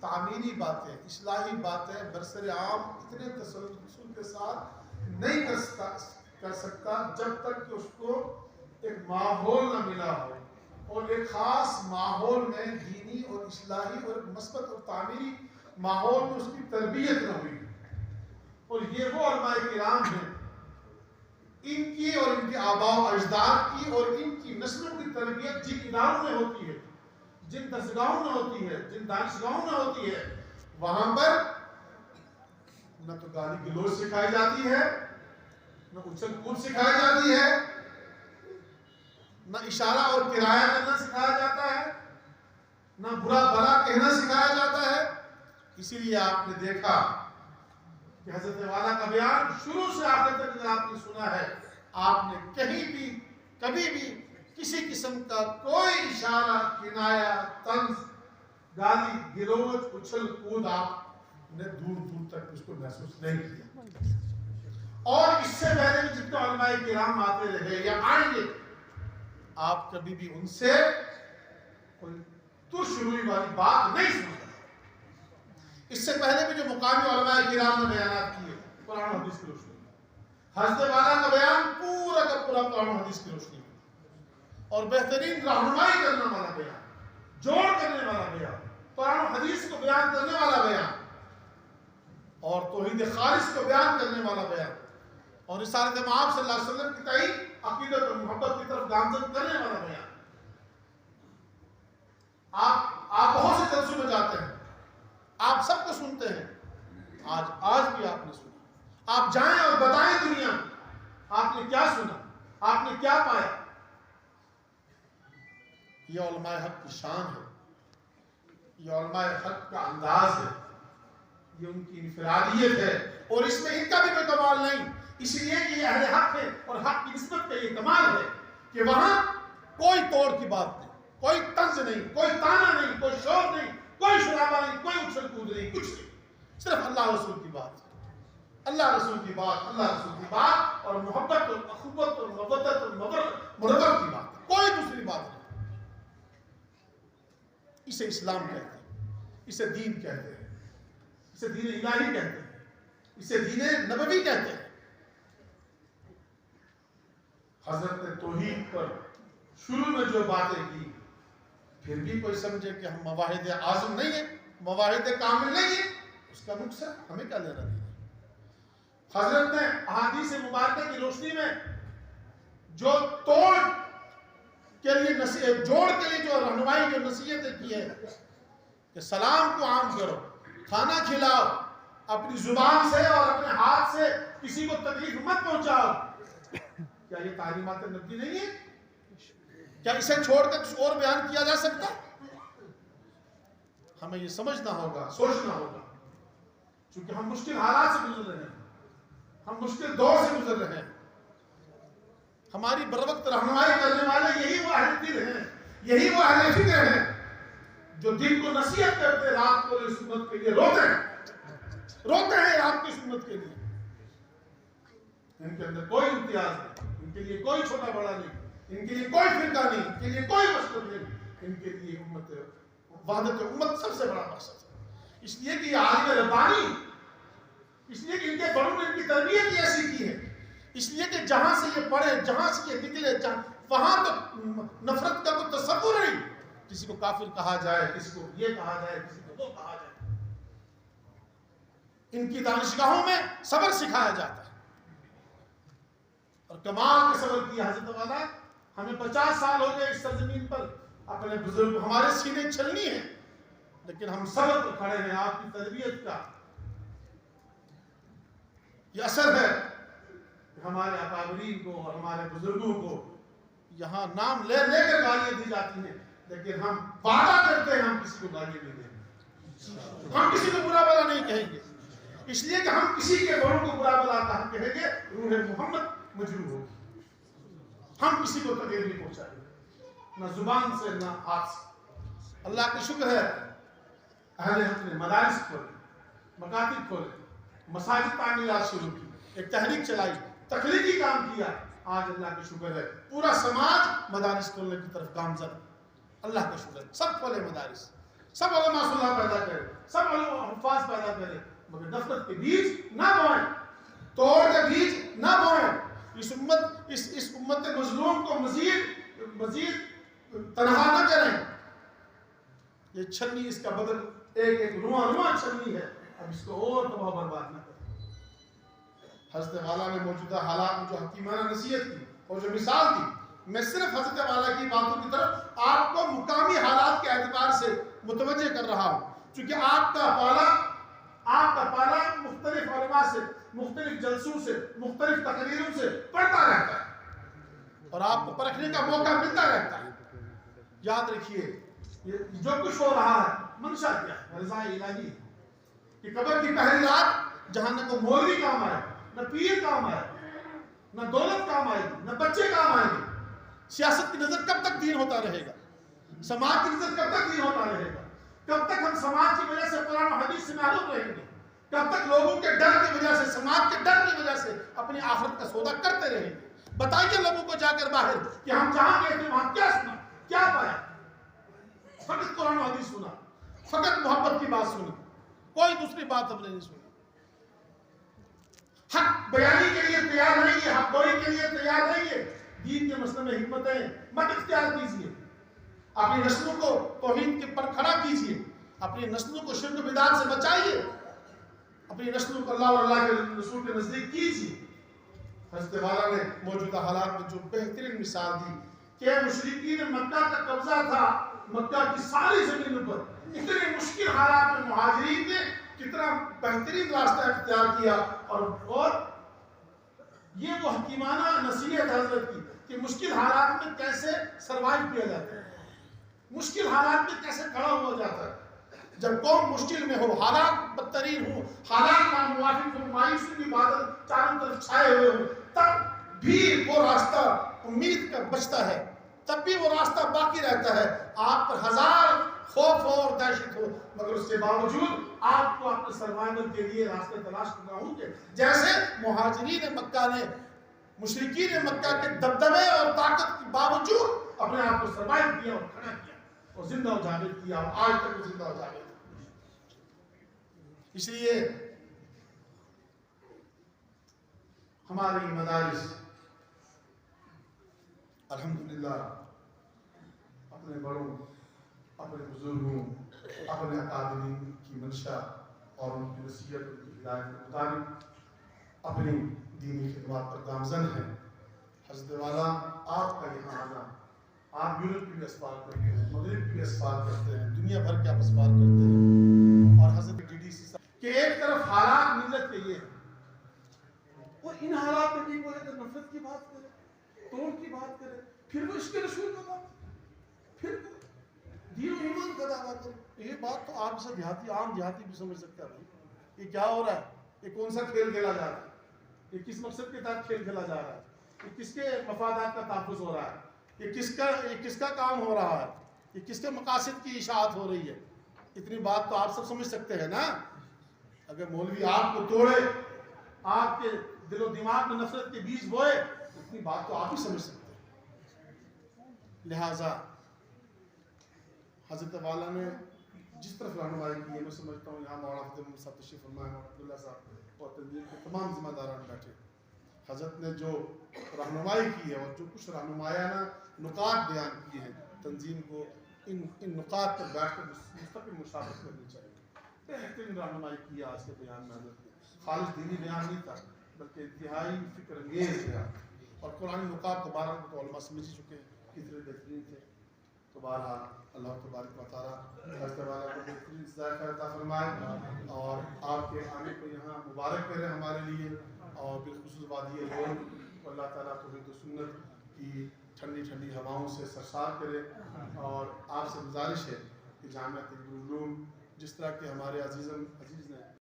تعمیری باتیں، اصلاحی باتیں برسر عام اتنے تسلسل کے ساتھ نہیں کر سکتا جب تک کہ اس کو ایک ماحول نہ ملا ہو، اور ایک خاص ماحول میں دینی اور اصلاحی اور مثبت اور تعمیری ماحول میں اس کی تربیت نہ ہوئی۔ اور یہ وہ علماء کرام ہیں، ان کی اور ان کے آباء و اجداد کی اور ان کی نسلوں کی تربیت جن اداروں میں ہوتی ہے، جن درسگاہوں میں ہوتی ہے، جن دانشگاہوں میں ہوتی ہے، وہاں پر نہ تو گالی گلوچ سکھائی جاتی ہے، نہ اچھل کود سکھائی جاتی ہے، نہ اشارہ اور کرایہ کرنا سکھایا جاتا ہے، نہ برا بھلا کہنا سکھایا جاتا ہے۔ اسی لیے آپ نے دیکھا کہ حضرت والا کا بیان شروع سے آخر تک اگر آپ نے سنا ہے، آپ نے کہیں بھی کبھی بھی کسی قسم کا کوئی اشارہ، کنایہ، طنز، گالی گلوچ، اچھل کود آپ نے دور دور تک اس کو محسوس نہیں کیا۔ اور اس سے پہلے بھی جتنے علماء کرام آتے رہے یا آئیں گے، آپ کبھی بھی ان سے کوئی ترش روئی والی بات نہیں سنتے۔ اس سے پہلے بھی جو مقامی علماء کرام نے بیانات کیے قرآن و حدیث کی روشنی میں، حضرت والا کا بیان پورا کا پورا قرآن و حدیث کی روشنی میں، اور بہترین رہنمائی کرنے والا بیان، جوڑ کرنے والا بیان، قرآن و حدیث کو بیان کرنے والا بیان، اور توحید خالص کو بیان کرنے والا بیان، اور رسالت مآب صلی اللہ علیہ وسلم کی تئیں عقیدت اور محبت کی طرف گامزن کرنے والا بیان۔ آپ بہت سے جلسوں میں جاتے ہیں، آپ سب کو سنتے ہیں، آج بھی آپ نے سنا۔ آپ جائیں اور بتائیں دنیا میں آپ نے کیا سنا، آپ نے کیا پایا۔ یہ علماء حق کی شان ہے، یہ علماء حق کا انداز ہے، یہ ان کی انفرادیت ہے، اور اس میں ان کا بھی کوئی کمال نہیں، اس لیے کہ یہ اہل حق ہے، اور حق کی نسبت کا یہ کمال ہے کہ وہاں کوئی توڑ کی بات نہیں، کوئی طنز نہیں، کوئی تانا نہیں، کوئی شور نہیں، کوئی شرابہ نہیں، کوئی اچھل کود نہیں، کچھ نہیں، صرف اللہ رسول کی بات، اللہ رسول کی بات، اللہ رسول کی بات، اور محبت اور اخوت اور مودت اور مربت کی بات، کوئی دوسری بات نہیں۔ اسے اسلام کہتے ہیں، اسے دین کہتے ہیں، اسے دین الہی کہتے ہیں، اسے دین نبوی کہتے ہیں۔ حضرت نے توحید پر شروع میں جو باتیں کی، پھر بھی کوئی سمجھے کہ ہم مواحد اعظم نہیں ہیں، مواحد کامل نہیں ہیں، اس کا نقصان ہمیں کیا لینا دینا۔ حضرت نے احادیث مبارکہ کی روشنی میں جو توڑ کے لیے جوڑ کے لیے جو رہنمائی جو نصیحتیں کی ہے کہ سلام کو عام کرو، کھانا کھلاؤ، اپنی زبان سے اور اپنے ہاتھ سے کسی کو تکلیف مت پہنچاؤ، کیا یہ تعلیمات نبی نہیں ہے؟ کیا اسے چھوڑ کر کچھ اور بیان کیا جا سکتا؟ ہمیں یہ سمجھنا ہوگا، سوچنا ہوگا، چونکہ ہم مشکل حالات سے گزر رہے ہیں، ہم مشکل دور سے گزر رہے ہیں۔ ہماری بروقت رہنمائی کرنے والے یہی وہ اہل دل ہیں، یہی وہ اہل فکر ہیں جو دل کو نصیحت کرتے، رات کو اس امت کے لیے روتے ہیں رات کی امت کے لیے۔ ان کے اندر کوئی امتیاز نہیں، ان کے لیے کوئی چھوٹا بڑا نہیں، ان کے لیے کوئی فرقہ نہیں، ان کے لیے کوئی مشکل نہیں، ان کے لیے امت وحدت امت سب سے بڑا مقصد ہے۔ اس لیے کہ یہ عالم ربانی، اس لیے کہ ان کے بڑوں نے ان کی تربیت ہی ایسی کی ہے، اس لیے کہ جہاں سے یہ پڑھے، جہاں سے یہ نکلے، وہاں تو نفرت کا کوئی تصور نہیں، کسی کو کافر کہا جائے، کسی کو یہ کہا جائے، کسی کو وہ کہا جائے۔ ان کی دانشگاہوں میں صبر سکھایا جاتا ہے، اور کمال کے صبر کی حضرت والا۔ ہمیں 50 سال ہو گئے اس سرزمین پر، اپنے بزرگ ہمارے سینے چھلنی ہیں، لیکن ہم صبر پر کھڑے ہیں۔ آپ کی تربیت کا یہ اثر ہے کہ ہمارے اکابرین کو اور ہمارے بزرگوں کو یہاں نام لے لے کر گالیاں دی جاتی ہیں، لیکن ہم وعدہ کرتے ہیں ہم کسی کو گالیاں نہیں دیں گے، ہم کسی کو برا بھلا نہیں کہیں گے، اس لیے کہ ہم کسی کے بڑوں کو برا بھلا ہم کہیں گے روح محمد مجروح ہوگی۔ ہم کسی کو تکلیف نہیں پہنچائیں گے، نہ زبان سے نہ ہاتھ سے۔ اللہ کا شکر ہے اہل حق نے مدارس کھولے، مکاتب کھولے، مساجد تعمیرات شروع کی، ایک تحریک چلائی، تخلیقی کام کیا۔ آج اللہ کا شکر ہے پورا سماج مدارس کھولنے کی طرف گامزن۔ اللہ کا شکر ہے، سب کھولے مدارس، سب علماء صلاح پیدا کرے، کریں مگر نفرت کے بیج نہ بوئیں، توڑ کے بیج نہ بوئیں، اس امت مظلوم کو مزید تنہا نہ کریں۔ یہ چھنی اس کا بدل ایک رواں چھنی ہے، اب اس کو اور تباہ برباد نہ کریں۔ حضرت والا نے موجودہ حالات میں جو حکیمانہ نصیحت کی اور جو مثال دی، میں صرف حضرت والا کی باتوں کی طرف آپ کو مقامی حالات کے اعتبار سے متوجہ کر رہا ہوں، چونکہ آپ کا پالا مختلف علماء سے، مختلف جلسوں سے، مختلف تقریروں سے پڑھتا رہتا ہے اور آپ کو پرکھنے کا موقع ملتا رہتا ہے۔ یاد رکھیے جو کچھ ہو رہا ہے منشا کیا ہے؟ رضا الہی، کہ قبر کی پہلی رات جہاں نہ کوئی مولوی کام آئے، نہ پیر کام آئے، نہ دولت کام آئے گی، نہ بچے کام آئے گے۔ سیاست کی نظر کب تک دین ہوتا رہے گا؟ سماج کی نظر کب تک دین ہوتا رہے گا؟ کب تک ہم سماج کی وجہ سے قرآن و حدیث سے محروم رہیں گے؟ کب تک لوگوں کے ڈر کی وجہ سے، سماج کے ڈر کی وجہ سے اپنی آخرت کا سودا کرتے رہیں گے؟ بتائیے لوگوں کو جا کر باہر کہ ہم جہاں گئے تھے وہاں کیا سنا، کیا پایا؟ فقط قرآن و حدیث سنا، فقط محبت کی بات سنی، کوئی دوسری بات ہم نے نہیں سنی۔ حق بیانی کے لیے تیار رہیے، حق گوئی کے لیے تیار رہیے، دین کے مسئلے میں حکمتیں مت اختیار کیجیے، اپنی نسلوں کو توحید کے پر کھڑا کیجیے، اپنی نسلوں کو شرک و بدعت سے بچائیے، اپنی نسلوں کو اللہ اور اللہ کے رسول کے نزدیک کیجیے۔ حضرت والا نے موجودہ حالات میں جو بہترین مثال دی کہ مشرکین مکہ کا قبضہ تھا، مکہ کی ساری زمینوں پر اتنے مشکل حالات میں مہاجرین نے کتنا بہترین راستہ اختیار کیا، اور یہ وہ حکیمانہ نصیحت حضرت کی کہ مشکل حالات میں کیسے سروائیو کیا جاتا ہے، مشکل حالات میں کیسے کھڑا ہوا جاتا ہے۔ جب قوم مشکل میں ہو، حالات بدترین ہو، حالات ناموافق ہو، مایوسی کی بادل چاروں طرف چھائے ہوئے ہو، تب بھی وہ راستہ امید کا بچتا ہے، تب بھی وہ راستہ باقی رہتا ہے۔ آپ پر ہزار خوف ہو اور دہشت ہو، مگر اس کے باوجود آپ کو اپنے سروائیول کے لیے راستے تلاش کرنا ہوں گے، جیسے مہاجرین مکہ نے مشرکین مکہ کے دبدبے اور طاقت کے باوجود اپنے آپ کو سروائیو کیا اور کھڑا کیا اور زندہ و جاوید کیا، اور آج تک وہ زندہ و جاوید۔ اس لیے ہماری مدارس الحمدللہ اپنے بڑوں، اپنے بزرگوں، اپنے اکابرین کی منشا اور ان کی نصیحت، ان کی ہدایت کے مطابق اپنی دینی خدمات پر گامزن ہیں۔ حضرت والا آپ کا یہاں آنا، آپ یورپ کی بھی اسفار کرتے ہیں، مغرب کی بھی اسفار کرتے ہیں، دنیا بھر کے آپ اسفار کرتے ہیں، اور حضرت DDC صاحب کہ ایک طرف حالات ملت کے یہ ہیں، اور ان حالات میں بھی وہ اگر نفرت کی بات کرے، توڑ کی بات کرے، پھر وہ عشق رسول کا بات کرے، پھر دین و ایمان کا دعویٰ کرے۔ یہ بات تو آپ سے عام دیہاتی بھی سمجھ سکتا ہے، بھائی یہ کیا ہو رہا ہے، یہ کون سا کھیل کھیلا جا رہا ہے، یہ کس مقصد کے تحت کھیل کھیلا جا رہا ہے، یہ کس کے مفادات کا تحفظ ہو رہا ہے، یہ کس کا کام ہو رہا ہے، یہ کس کے مقاصد کی اشاعت ہو رہی ہے۔ اتنی بات تو آپ سب سمجھ سکتے ہیں نا۔ اگر مولوی آپ کو توڑے، آپ کے دل و دماغ میں نفرت کے بیج بوئے، اتنی بات تو آپ ہی سمجھ سکتے ہیں۔ لہٰذا حضرت والا نے جس طرف رہنمائی کی ہے، میں سمجھتا ہوں یہاں مولانا فضل محمد صاحب تشریف فرمائے، مولانا عبداللہ صاحب اور تنظیم کے تمام ذمہ داران بیٹھے، حضرت نے جو رہنمائی کی ہے اور جو کچھ رہنمایانہ نکات بیان کیے ہیں، تنظیم کو ان نکات پر بیٹھ کر مستقل مشاورت کرنی چاہیے۔ بہترین رہنمائی کی ہے آج کے بیان میں حضرت نے، خالص دینی بیان نہیں تھا بلکہ انتہائی فکر انگیز بیان، اور قرآن نکات دوبارہ تو علماء سمجھ چکے ہیں کتنے بہترین تھے۔ تو بہرحال اللہ تبارک و تعالیٰ حضرت والا کو بہترین ذائقہ عطا فرمائے، اور آپ کے آنے کو یہاں مبارک کرے ہمارے لیے، اور بالخصوص وادی لوگ کو اللہ تعالیٰ توحید و سنت کی ٹھنڈی ٹھنڈی ہواؤں سے سرشار کرے۔ اور آپ سے گزارش ہے کہ جامعہ طب العلوم جس طرح کے ہمارے عزیز نے